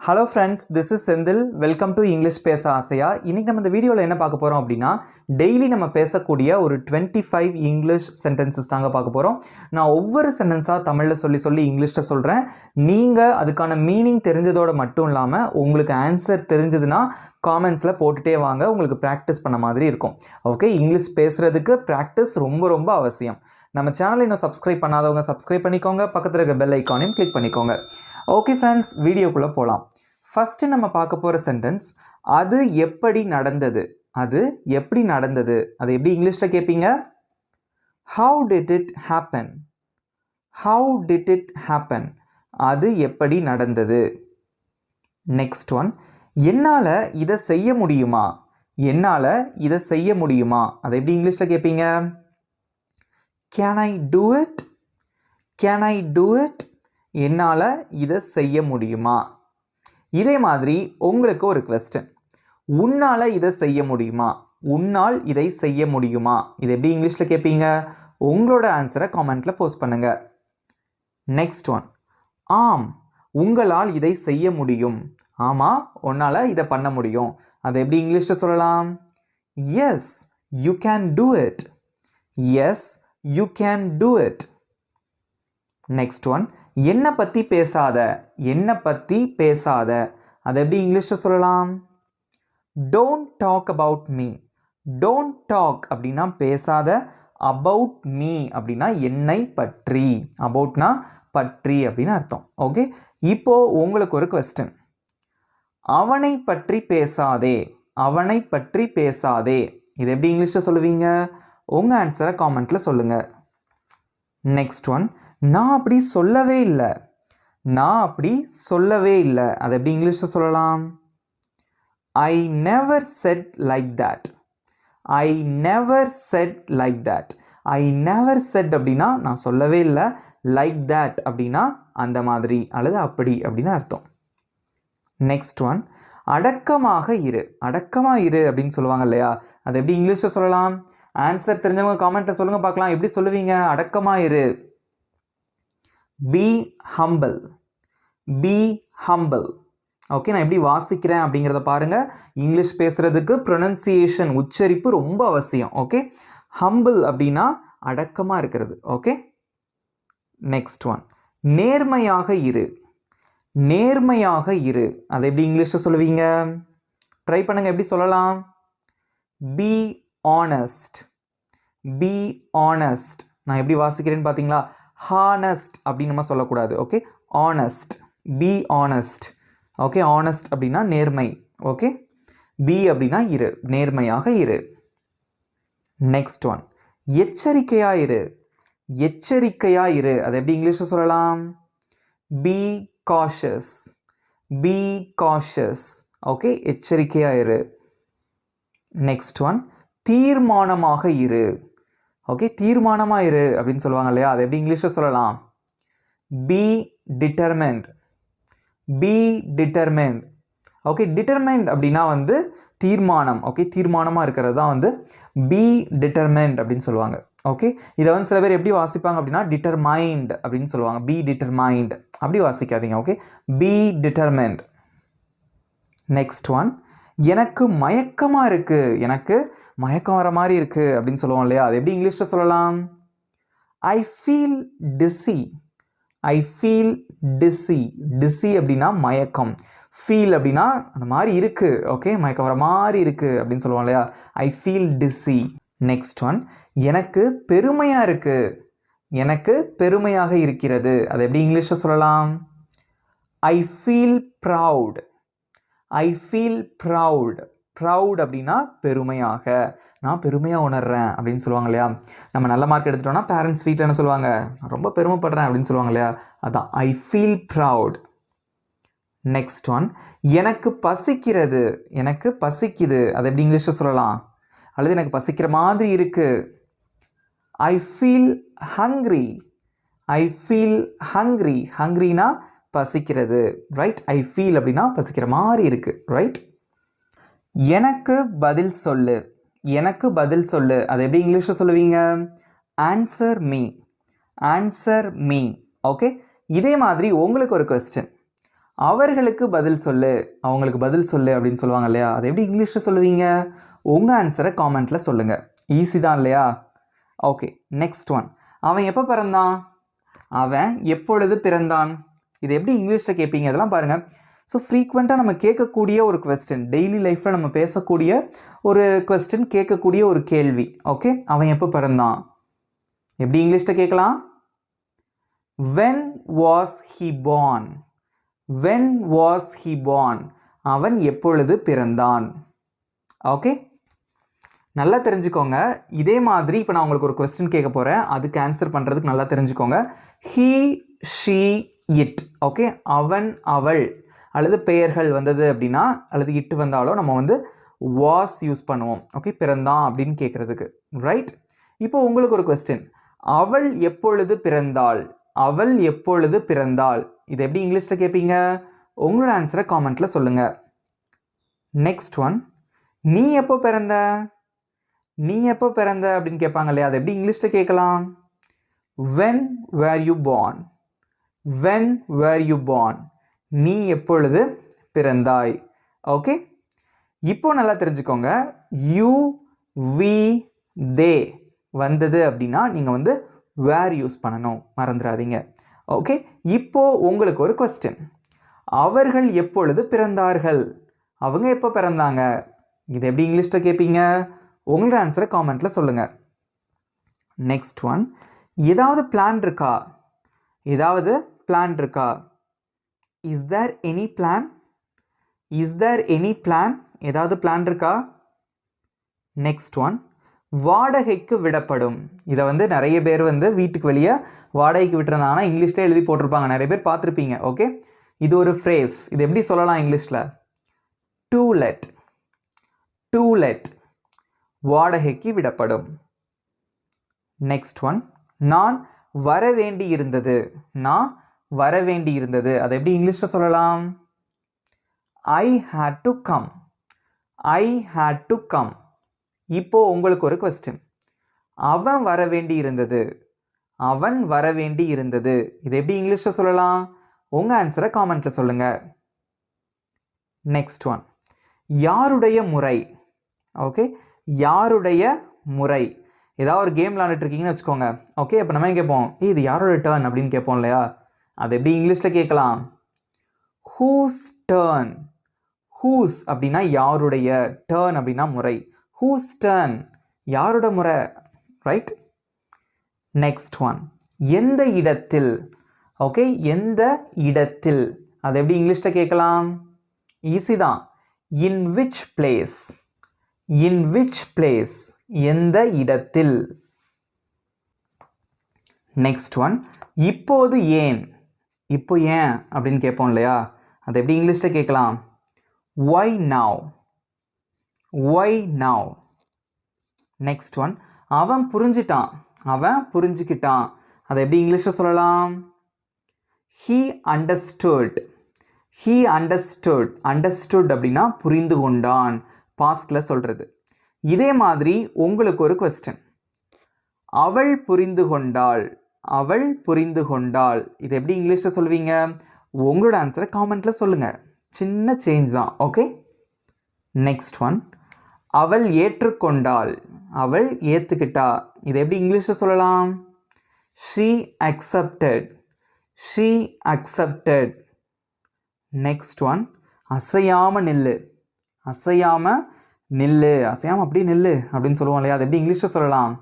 Hello friends, this is Senthil. Welcome to English பேச ஆசையா. இன்றைக்கி நம்ம இந்த வீடியோவில் என்ன பார்க்க போகிறோம் அப்படின்னா, டெய்லி நம்ம பேசக்கூடிய ஒரு 25 இங்கிலீஷ் சென்டென்சஸ் தாங்க பார்க்க போகிறோம். நான் ஒவ்வொரு சென்டென்ஸாக தமிழில் சொல்லி இங்கிலீஷில் சொல்கிறேன். நீங்கள் அதுக்கான மீனிங் தெரிஞ்சதோடு மட்டும் இல்லாமல் உங்களுக்கு ஆன்சர் தெரிஞ்சதுன்னா காமெண்ட்ஸில் போட்டுகிட்டே வாங்க. உங்களுக்கு ப்ராக்டிஸ் பண்ண மாதிரி இருக்கும். ஓகே, இங்கிலீஷ் பேசுகிறதுக்கு ப்ராக்டிஸ் ரொம்ப ரொம்ப அவசியம். நம்ம சேனலை இன்னும் சப்ஸ்கிரைப் பண்ணாதவங்க சப்ஸ்கிரைப் பண்ணிக்கோங்க. பக்கத்தில் இருக்க பெல் ஐக்கானையும் கிளிக் பண்ணிக்கோங்க. ஓகே ஃப்ரெண்ட்ஸ், வீடியோக்குள்ளே போகலாம். ஃபஸ்ட்டு நம்ம பார்க்க போகிற சென்டென்ஸ், அது எப்படி நடந்தது. அது எப்படி நடந்தது, அது எப்படி இங்கிலீஷில் கேட்பீங்க? How did it happen. How did it happen, அது எப்படி நடந்தது. நெக்ஸ்ட் ஒன், என்னால் இதை செய்ய முடியுமா. என்னால் இதை செய்ய முடியுமா, அதை எப்படி இங்கிலீஷில் கேட்பீங்க? Can I do it. Can I do it, என்னால் இதை செய்ய முடியுமா. இதே மாதிரி உங்களுக்கு ஒரு குவெஸ்டன், உன்னால் இதை செய்ய முடியுமா. உன்னால் இதை செய்ய முடியுமா, இது எப்படி இங்கிலீஷில் கேட்பீங்க? உங்களோட ஆன்சரை காமெண்ட்டில் போஸ்ட் பண்ணுங்கள். நெக்ஸ்ட் ஒன், ஆம் உங்களால் இதை செய்ய முடியும். ஆமாம், உன்னால் இதை பண்ண முடியும், அதை எப்படி இங்கிலீஷில் சொல்லலாம்? Yes you can do it. Yes you can do it. Next one, என்னை பற்றி பேசாத. என்னை பற்றி பேசாத, அதை எப்படி இங்கிலீஷில் சொல்லலாம்? Don't talk about me. Don't talk அப்படின்னா பேசாத, அபவுட் மீ அப்படின்னா என்னை பற்றி. அபவுட்னா பற்றி அப்படின்னு அர்த்தம். ஓகே, இப்போது உங்களுக்கு ஒரு குவெஸ்டன், அவனை பற்றி பேசாதே. அவனை பற்றி பேசாதே, இது எப்படி இங்கிலீஷில் சொல்லுவீங்க? உங்கள் ஆன்சரை காமெண்ட்டில் சொல்லுங்கள். நெக்ஸ்ட் ஒன், நான் அப்படி சொல்லவே இல்லை. நான் அப்படி சொல்லவே இல்லை, அதை எப்படி இங்கிலீஷில் சொல்லலாம்? I never set like that. I never set like that. I never set அப்படின்னா நான் சொல்லவே இல்லை, லைக் தட் அப்படின்னா அந்த மாதிரி அல்லது அப்படி அப்படின்னு அர்த்தம். நெக்ஸ்ட் ஒன், அடக்கமாக இரு. அடக்கமாக இரு அப்படின்னு சொல்லுவாங்க இல்லையா, அதை எப்படி இங்கிலீஷில் சொல்லலாம்? ஆன்சர் தெரிஞ்சவங்க காமெண்ட்டில் சொல்லுங்கள் பார்க்கலாம், எப்படி சொல்லுவீங்க அடக்கமாக இரு? B humble. B humble. Okay, நான் எப்படி வாசிக்கிறேன் அப்படிங்கிறத பாருங்கள். இங்கிலீஷ் பேசுகிறதுக்கு ப்ரொனன்சியேஷன், உச்சரிப்பு ரொம்ப அவசியம். ஓகே, ஹம்பிள் அப்படின்னா அடக்கமாக இருக்கிறது. ஓகே, நெக்ஸ்ட் ஒன், நேர்மையாக இரு. நேர்மையாக இரு, அதை எப்படி இங்கிலீஷில் சொல்லுவீங்க? ட்ரை பண்ணுங்கள், எப்படி சொல்லலாம்? Be honest. Be honest. நான் எப்படி வாசிக்கிறேன்னு பார்த்தீங்களா? ஹானஸ்ட் அப்படின்னு நம்ம சொல்லக்கூடாது. Okay, honest. Be honest. Okay, honest அப்படின்னா நேர்மை. ஓகே, பி அப்படின்னா இரு, நேர்மையாக இரு. நெக்ஸ்ட் ஒன், எச்சரிக்கையாக இரு. எச்சரிக்கையாக இரு, அதை எப்படி இங்கிலீஷில் சொல்லலாம்? Be cautious. Be cautious. Okay, எச்சரிக்கையாக இரு. நெக்ஸ்ட் ஒன், தீர்மானமாக இரு. ஓகே, தீர்மானமாக இரு அப்படின்னு சொல்லுவாங்க இல்லையா, அதை எப்படி இங்கிலீஷில் சொல்லலாம்? Be determined. Be determined. Okay, determined அப்படின்னா வந்து தீர்மானம். ஓகே, தீர்மானமாக இருக்கிறது தான் வந்து பி டிட்டர்மெண்ட் அப்படின்னு சொல்லுவாங்க. ஓகே, இதை வந்து சில பேர் எப்படி வாசிப்பாங்க அப்படின்னா டிட்டர்மைண்ட் அப்படின்னு சொல்லுவாங்க. பி டிட்டர்மைண்ட் அப்படி வாசிக்காதீங்க. Okay, be determined. Next one, எனக்கு மயக்கமாக இருக்குது. எனக்கு மயக்கம் வர மாதிரி இருக்குது அப்படின்னு சொல்லுவோம் இல்லையா, அது எப்படி இங்கிலீஷில் சொல்லலாம்? I feel dizzy. I feel dizzy. Dizzy அப்படின்னா மயக்கம், ஃபீல் அப்படின்னா அந்த மாதிரி இருக்குது. ஓகே, மயக்கம் வர மாதிரி இருக்குது அப்படின்னு சொல்லுவோம் இல்லையா, ஐ ஃபீல் டிஸி. நெக்ஸ்ட் ஒன், எனக்கு பெருமையாக இருக்குது. எனக்கு பெருமையாக இருக்கிறது, அதை எப்படி இங்கிலீஷில் சொல்லலாம்? I feel proud. I feel proud. Proud அப்படின்னா பெருமையாக, நான் பெருமையாக உணர்றேன் அப்படின்னு சொல்லுவாங்க இல்லையா. நம்ம நல்ல மார்க் எடுத்துட்டோம்னா பேரண்ட்ஸ் வீட்டில் என்ன சொல்லுவாங்க? நான் ரொம்ப பெருமைப்படுறேன் அப்படின்னு சொல்லுவாங்க இல்லையா, அதான் I feel proud. Next one, எனக்கு பசிக்கிறது. எனக்கு பசிக்குது, அதை எப்படி இங்கிலீஷில் சொல்லலாம்? அல்லது எனக்கு பசிக்கிற மாதிரி இருக்குது. I feel hungry. I feel hungry. ஹங்க்ரினா பசிக்கிறது. ரைட், ஐ ஃபீல் அப்படின்னா பசிக்கிற மாதிரி இருக்குது. ரைட், எனக்கு பதில் சொல்லு. எனக்கு பதில் சொல்லு, அதை எப்படி இங்கிலீஷில் சொல்லுவீங்க? Answer me. Answer me. Okay, இதே மாதிரி உங்களுக்கு ஒரு குவெஸ்டன், அவர்களுக்கு பதில் சொல்லு, அவங்களுக்கு பதில் சொல்லு அப்படின்னு சொல்லுவாங்க இல்லையா, அதை எப்படி இங்கிலீஷில் சொல்லுவீங்க? உங்கள் ஆன்சரை காமெண்ட்டில் சொல்லுங்கள். ஈஸி தான் இல்லையா? Okay, next one. அவன் எப்போ பிறந்தான்? அவன் எப்பொழுது பிறந்தான்? இது எப்படி இங்கிலீஷில் கேட்பீங்க? இதெல்லாம் பாருங்கள். ஸோ ஃப்ரீக்வெண்ட்டாக நம்ம கேட்கக்கூடிய ஒரு கொஸ்டின், டெய்லி லைஃப்பில் நம்ம பேசக்கூடிய ஒரு கொஸ்டின், கேட்கக்கூடிய ஒரு கேள்வி. ஓகே, அவன் எப்போ பிறந்தான்? எப்படி இங்கிலீஷில் கேட்கலாம்? when was he born? when was he born? அவன் எப்பொழுது பிறந்தான்? ஓகே, நல்லா தெரிஞ்சுக்கோங்க. இதே மாதிரி இப்போ நான் உங்களுக்கு ஒரு கொஸ்டின் கேட்க போகிறேன், அதுக்கு ஆன்சர் பண்ணுறதுக்கு நல்லா தெரிஞ்சுக்கோங்க. he, she, it. ஓகே, அவன், அவள் அல்லது பெயர்கள் வந்தது அப்படின்னா, அல்லது இட்டு வந்தாலோ நம்ம வந்து was யூஸ் பண்ணுவோம். ஓகே, பிறந்தான் அப்படின்னு கேட்குறதுக்கு. ரைட், இப்போ உங்களுக்கு ஒரு கொஸ்டின், அவள் எப்பொழுது பிறந்தாள்? அவள் எப்பொழுது பிறந்தாள்? இது எப்படி இங்கிலீஷில் கேட்பீங்க? உங்களோட ஆன்சரை காமெண்ட்டில் சொல்லுங்கள். நெக்ஸ்ட் ஒன், நீ எப்போ பிறந்த? நீ எப்போ பிறந்த அப்படின்னு கேட்பாங்க இல்லையா, அதை எப்படி இங்கிலீஷில் கேட்கலாம்? when were you born? when were you born? நீ எப்பொழுது பிறந்தாய்? ஓகே, இப்போ நல்லா தெரிஞ்சுக்கோங்க. யூ, வி, தே வந்தது அப்படின்னா நீங்கள் வந்து வேர் யூஸ் பண்ணணும், மறந்துடாதீங்க. ஓகே, இப்போ உங்களுக்கு ஒரு கொஸ்டின், அவர்கள் எப்பொழுது பிறந்தார்கள்? அவங்க எப்போ பிறந்தாங்க? இது எப்படி இங்கிலீஷில் கேட்பீங்க? உங்களோட ஆன்சரை காமெண்ட்டில் சொல்லுங்கள். நெக்ஸ்ட் ஒன், ஏதாவது பிளான் இருக்கா? ஏதாவது பிளான் இருக்கா? Is there any plan? Is there any plan? ஏதாவது பிளான் இருக்கா? நெக்ஸ்ட் ஒன், வாடகைக்கு விடப்படும். இதை வந்து நிறைய பேர் வந்து வீட்டுக்கு வெளியே வாடகைக்கு விட்டுருந்தாங்கன்னா இங்கிலீஷ்லேயே எழுதி போட்டிருப்பாங்க, நிறைய பேர் பார்த்துருப்பீங்க. ஓகே, இது ஒரு ஃப்ரேஸ். இது எப்படி சொல்லலாம் இங்கிலீஷில்? To let. டு லெட், வாடகைக்கு விடப்படும். நெக்ஸ்ட் ஒன், நான் வர வேண்டி இருந்தது. நான் வர வேண்டி இருந்தது, அதை எப்படி இங்கிலீஷில் சொல்லலாம்? I hate to come. I hate to come. இப்போ உங்களுக்கு ஒரு கொஸ்டின், அவன் வர வேண்டி இருந்தது. அவன் வர வேண்டி இருந்தது, இது எப்படி இங்கிலீஷில் சொல்லலாம்? உங்கள் ஆன்சரை காமெண்ட்டில் சொல்லுங்கள். நெக்ஸ்ட் ஒன், யாருடைய முறை? ஓகே, யாருடைய முறை. ஏதாவது ஒரு கேம் விளாண்டுட்டு இருக்கீங்கன்னு வச்சுக்கோங்க. ஓகே, இப்போ நம்ம கேட்போம், இது யாரோட டர்ன் அப்படின்னு கேட்போம் இல்லையா, அது எப்படி இங்கிலீஷில் கேட்கலாம்? Whose turn. ஹூஸ் அப்படின்னா யாருடைய, டர்ன் அப்படின்னா முறை. ஹூஸ் டர்ன், யாரோட முறை. ரைட். நெக்ஸ்ட் ஒன், எந்த இடத்தில். ஓகே, எந்த இடத்தில், அது எப்படி இங்கிலீஷில் கேட்கலாம்? ஈஸி தான். In which place. In which place, எந்த இடத்தில். நெக்ஸ்ட் ஒன், இப்போது ஏன். இப்போ ஏன் அப்படின்னு கேட்போம் இல்லையா, அது எப்படி இங்கிலீஷில் கேட்கலாம்? why now. why now. Next one, அவன் புரிஞ்சிட்டான். அவன் புரிஞ்சுக்கிட்டான், அதை எப்படி இங்கிலீஷில் சொல்லலாம்? he understood. he understood. understood அப்படின்னா புரிந்து கொண்டான், பாஸ்டில் சொல்கிறது. இதே மாதிரி உங்களுக்கு ஒரு கொஸ்டின், அவள் புரிந்து கொண்டாள். அவள் புரிந்து கொண்டாள், இது எப்படி இங்கிலீஷில் சொல்லுவீங்க? உங்களோட ஆன்சரை காமெண்ட்டில் சொல்லுங்கள். சின்ன சேஞ்ச் தான். ஓகே, நெக்ஸ்ட் ஒன், அவள் ஏற்றுக்கொண்டாள். அவள் ஏற்றுக்கிட்டா, இதை எப்படி இங்கிலீஷில் சொல்லலாம்? she accepted. she accepted. Next one, அசையாம நில்லு. அசையாம நில்லு, அசையாம அப்படி நில்லு அப்படின்னு சொல்லுவோம் இல்லையா, அது எப்படி இங்கிலீஷில் சொல்லலாம்?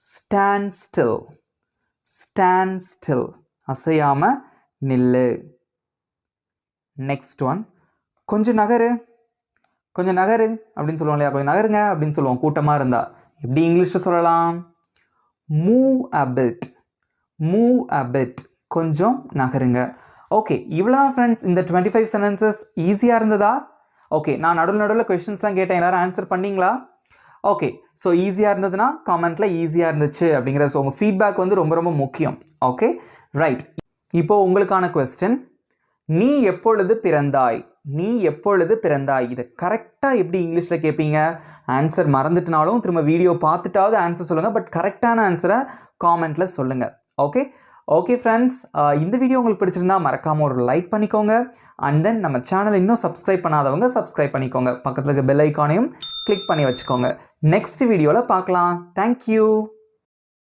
stand still. stand still, அசையாம நில்லு. நெக்ஸ்ட் ஒன், கொஞ்சம் நகரு. கொஞ்சம் நகரு அப்படின்னு சொல்லுவோம் இல்லையா, கொஞ்சம் நகருங்க அப்படின்னு சொல்லுவோம் கூட்டமாக இருந்தால். எப்படி இங்கிலீஷில் சொல்லலாம்? Move a bit. Move a bit, கொஞ்சம் நகருங்க. ஓகே, இவ்வளோதான் ஃப்ரெண்ட்ஸ் இந்த 25 சென்டென்சஸ். ஈஸியாக இருந்ததா? ஓகே, நான் நடுவில் கொஷின்ஸ்லாம் கேட்டேன், எல்லாரும் ஆன்சர் பண்ணிங்களா? ஓகே, ஸோ ஈஸியாக இருந்ததுன்னா காமெண்ட்டில் ஈஸியாக இருந்துச்சு அப்படிங்கிற, ஸோ உங்கள் ஃபீட்பேக் வந்து ரொம்ப ரொம்ப முக்கியம். Okay, right. இப்போது உங்களுக்கான கொஸ்டின், நீ எப்பொழுது பிறந்தாய். நீ எப்பொழுது பிறந்தாய், இதை கரெக்டாக எப்படி இங்கிலீஷில் கேட்பீங்க? ஆன்சர் மறந்துட்டுனாலும் திரும்ப வீடியோ பார்த்துட்டாவது ஆன்சர் சொல்லுங்கள், பட் கரெக்டான ஆன்சரை காமெண்ட்டில் சொல்லுங்கள். ஓகே ஓகே ஃப்ரெண்ட்ஸ், இந்த வீடியோ உங்களுக்கு பிடிச்சிருந்தா மறக்காமல் ஒரு லைக் பண்ணிக்கோங்க. அண்ட் தென் நம்ம சேனலை இன்னும் சப்ஸ்கிரைப் பண்ணாதவங்க சப்ஸ்கிரைப் பண்ணிக்கோங்க. பக்கத்தில் இருக்க பெல் ஐக்கானையும் கிளிக் பண்ணி வச்சுக்கோங்க. நெக்ஸ்ட் வீடியோவில் பார்க்கலாம். தேங்க்யூ.